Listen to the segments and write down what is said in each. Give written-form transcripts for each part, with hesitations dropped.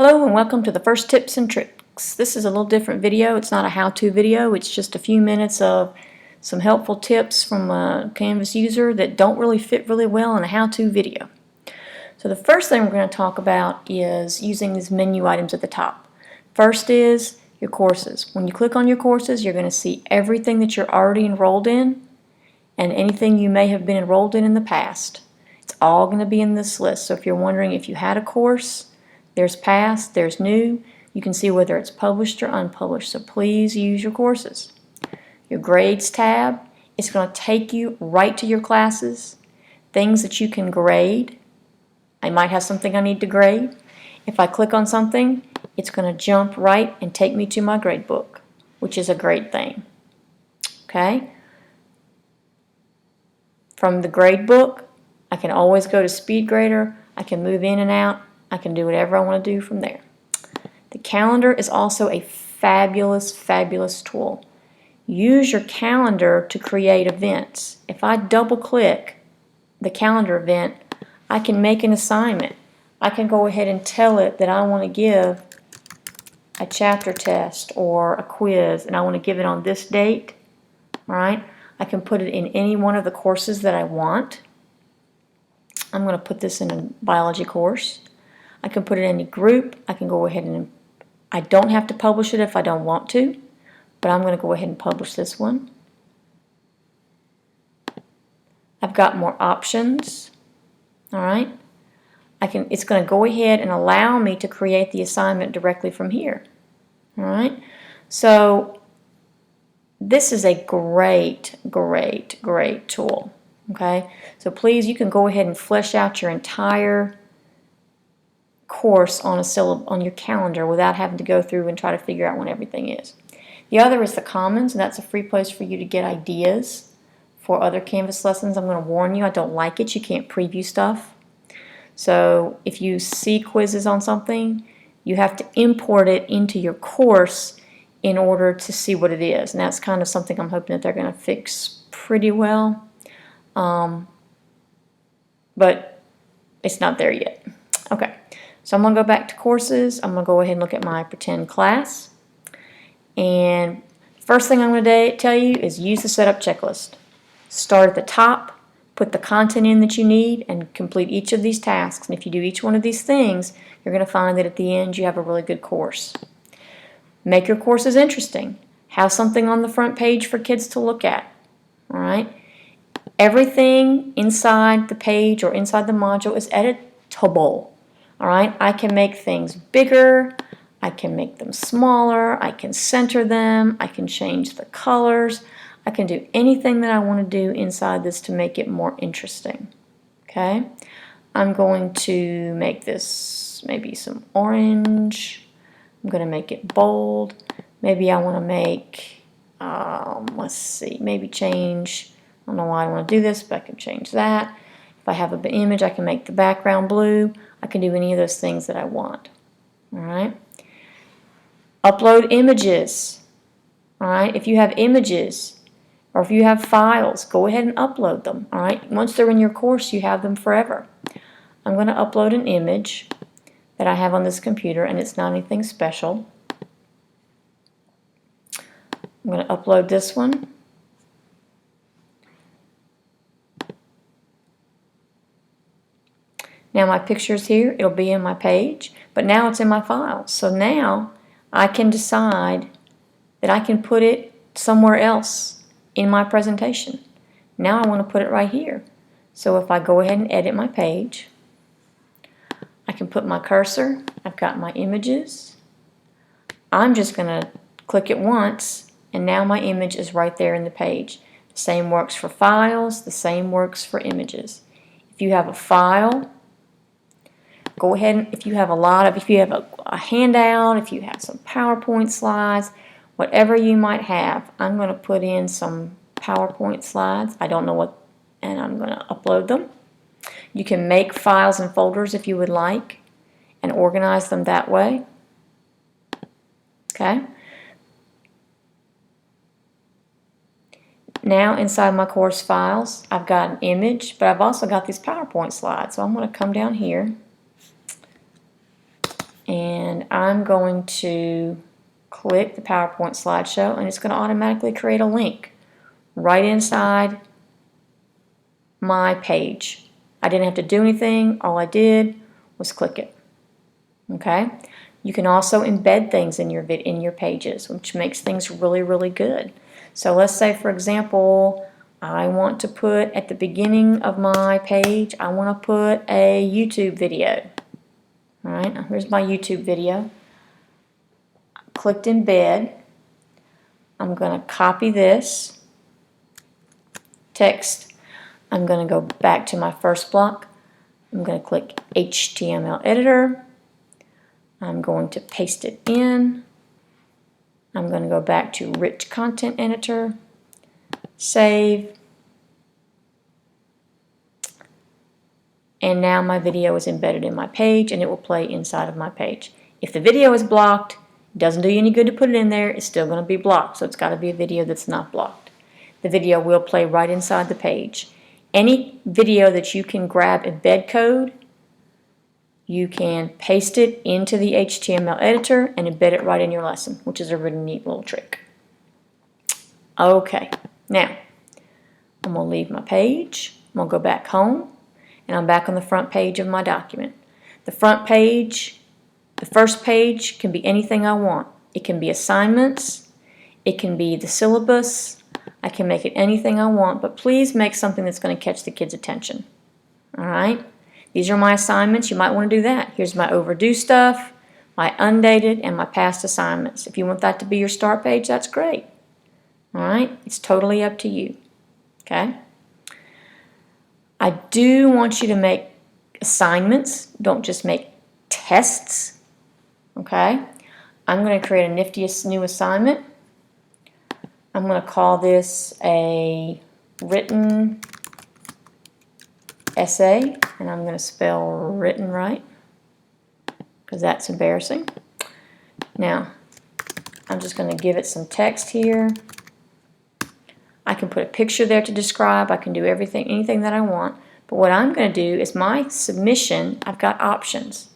Hello and welcome to the first tips and tricks. This is a little different video. It's not a how-to video. It's just a few minutes of some helpful tips from a Canvas user that don't really fit really well in a how-to video. So the first thing we're going to talk about is using these menu items at the top. First is your courses. When you click on your courses, you're going to see everything that you're already enrolled in and anything you may have been enrolled in the past. It's all going to be in this list. So if you're wondering if you had a course, there's past, there's new. You can see whether it's published or unpublished, so please use your courses. Your grades tab, it's going to take you right to your classes, things that you can grade. I might have something I need to grade. If I click on something, it's going to jump right and take me to my grade book, which is a great thing. Okay? From the grade book, I can always go to Speed Grader. I can move in and out. I can do whatever I want to do from there. The calendar is also a fabulous, fabulous tool. Use your calendar to create events. If I double click the calendar event, I can make an assignment. I can go ahead and tell it that I want to give a chapter test or a quiz and I want to give it on this date. Right? I can put it in any one of the courses that I want. I'm going to put this in a biology course. I can put it in any group. I can go ahead and, I don't have to publish it if I don't want to, but I'm going to go ahead and publish this one. I've got more options. All right. It's going to go ahead and allow me to create the assignment directly from here. All right. So this is a great, great, great tool. Okay. So please, you can go ahead and flesh out your entire course on your calendar without having to go through and try to figure out when everything is. The other is the Commons, and that's a free place for you to get ideas for other Canvas lessons. I'm going to warn you, I don't like it. You can't preview stuff. So if you see quizzes on something, you have to import it into your course in order to see what it is. And that's kind of something I'm hoping that they're going to fix pretty well. But it's not there yet. Okay. So I'm going to go back to courses. I'm going to go ahead and look at my pretend class. And first thing I'm going to tell you is use the setup checklist. Start at the top, put the content in that you need, and complete each of these tasks. And if you do each one of these things, you're going to find that at the end you have a really good course. Make your courses interesting. Have something on the front page for kids to look at. All right? Everything inside the page or inside the module is editable. All right, I can make things bigger, I can make them smaller, I can center them, I can change the colors, I can do anything that I want to do inside this to make it more interesting. Okay, I'm going to make this maybe some orange, I'm going to make it bold, maybe I want to make, let's see, maybe change, I don't know why I want to do this, but I can change that. If I have an image, I can make the background blue. I can do any of those things that I want. All right. Upload images. All right. If you have images or if you have files, go ahead and upload them. All right. Once they're in your course, you have them forever. I'm going to upload an image that I have on this computer, and it's not anything special. I'm going to upload this one. Now my picture's here, it'll be in my page, but now it's in my files. So now I can decide that I can put it somewhere else in my presentation. Now I want to put it right here. So if I go ahead and edit my page, I can put my cursor, I've got my images. I'm just going to click it once, and now my image is right there in the page. The same works for files, the same works for images. If you have a file, go ahead and if you have a handout, if you have some PowerPoint slides, whatever you might have, I'm going to put in some PowerPoint slides. I don't know what, and I'm going to upload them. You can make files and folders if you would like and organize them that way. Okay. Now inside my course files, I've got an image, but I've also got these PowerPoint slides. So I'm going to come down here and I'm going to click the PowerPoint slideshow, and it's going to automatically create a link right inside my page. I didn't have to do anything. All I did was click it. Okay? You can also embed things in your pages, which makes things really, really good. So let's say, for example, I want to put at the beginning of my page, I want to put a YouTube video. All right, here's my YouTube video. Clicked embed. I'm going to copy this text. I'm going to go back to my first block. I'm going to click HTML editor. I'm going to paste it in. I'm going to go back to rich content editor, save, and now my video is embedded in my page and it will play inside of my page. If the video is blocked, it doesn't do you any good to put it in there, it's still going to be blocked, so it's got to be a video that's not blocked. The video will play right inside the page. Any video that you can grab embed code, you can paste it into the HTML editor and embed it right in your lesson, which is a really neat little trick. Okay, now I'm going to leave my page. I'm going to go back home, and I'm back on the front page of my document. The front page, the first page can be anything I want. It can be assignments, it can be the syllabus, I can make it anything I want, but please make something that's going to catch the kids' attention. All right? These are my assignments. You might want to do that. Here's my overdue stuff, my undated, and my past assignments. If you want that to be your start page, that's great. All right? It's totally up to you. Okay? I do want you to make assignments. Don't just make tests. Okay? I'm going to create a nifty new assignment. I'm going to call this a written essay, and I'm going to spell written right because that's embarrassing. Now, I'm just going to give it some text here. I can put a picture there to describe. I can do anything that I want. But what I'm going to do is my submission, I've got options.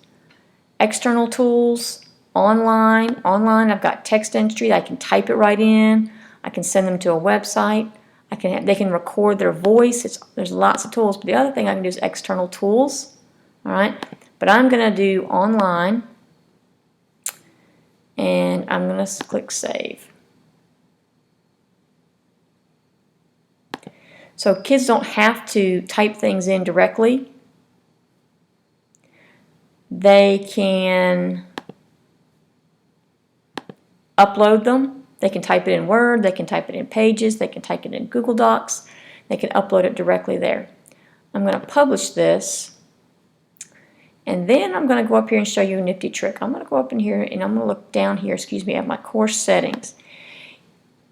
External tools, online. Online, I've got text entry. I can type it right in. I can send them to a website. They can record their voice. There's lots of tools. But the other thing I can do is external tools. All right. But I'm going to do online, and I'm going to click save. So kids don't have to type things in directly. They can upload them. They can type it in Word, they can type it in Pages, they can type it in Google Docs, they can upload it directly there. I'm going to publish this, and then I'm going to go up here and show you a nifty trick. I'm going to go up in here and I'm going to look down here, at my course settings.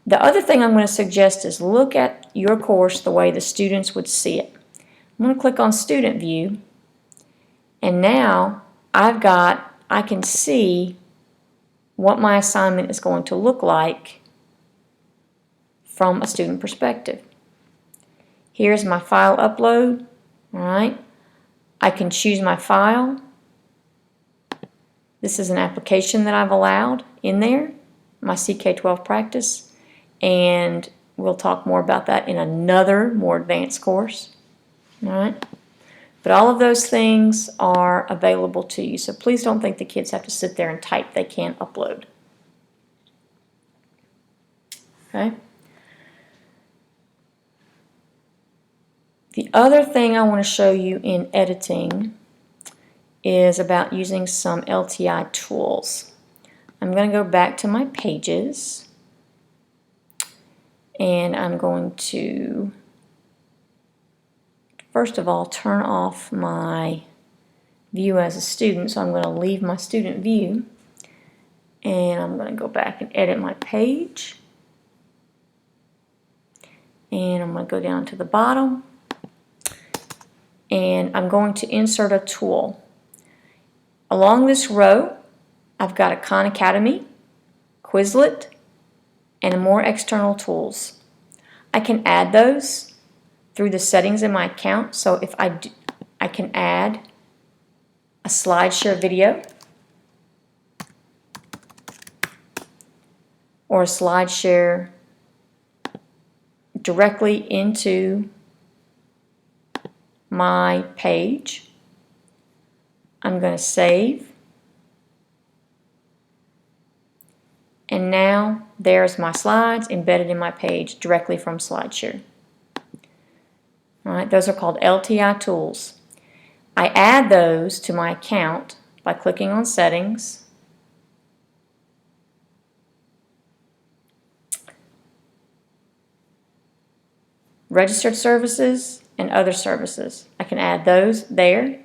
The other thing I'm going to suggest is look at your course the way the students would see it. I'm going to click on Student View, and now I can see what my assignment is going to look like from a student perspective. Here's my file upload. All right. I can choose my file. This is an application that I've allowed in there, my CK12 Practice, and we'll talk more about that in another more advanced course. All right. But all of those things are available to you, so please don't think the kids have to sit there and type. They can't upload. Okay? The other thing I want to show you in editing is about using some LTI tools. I'm going to go back to my pages, and I'm going to first of all turn off my view as a student. So I'm going to leave my student view, and I'm going to go back and edit my page, and I'm going to go down to the bottom, and I'm going to insert a tool. Along this row I've got a Khan Academy, Quizlet, and more external tools. I can add those through the settings in my account. So if I can add a SlideShare video, or a slide share directly into my page. I'm going to save. And now there's my slides embedded in my page directly from SlideShare. All right, those are called LTI Tools. I add those to my account by clicking on Settings, Registered Services, and Other Services. I can add those there,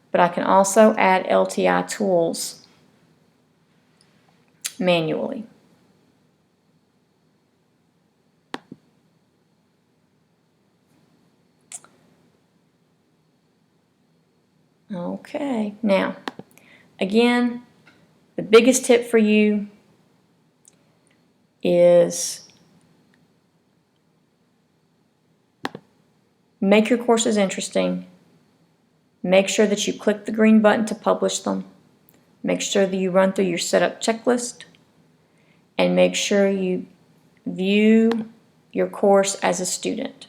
but I can also add LTI Tools manually. Okay, now, again, the biggest tip for you is make your courses interesting. Make sure that you click the green button to publish them. Make sure that you run through your setup checklist. And make sure you view your course as a student.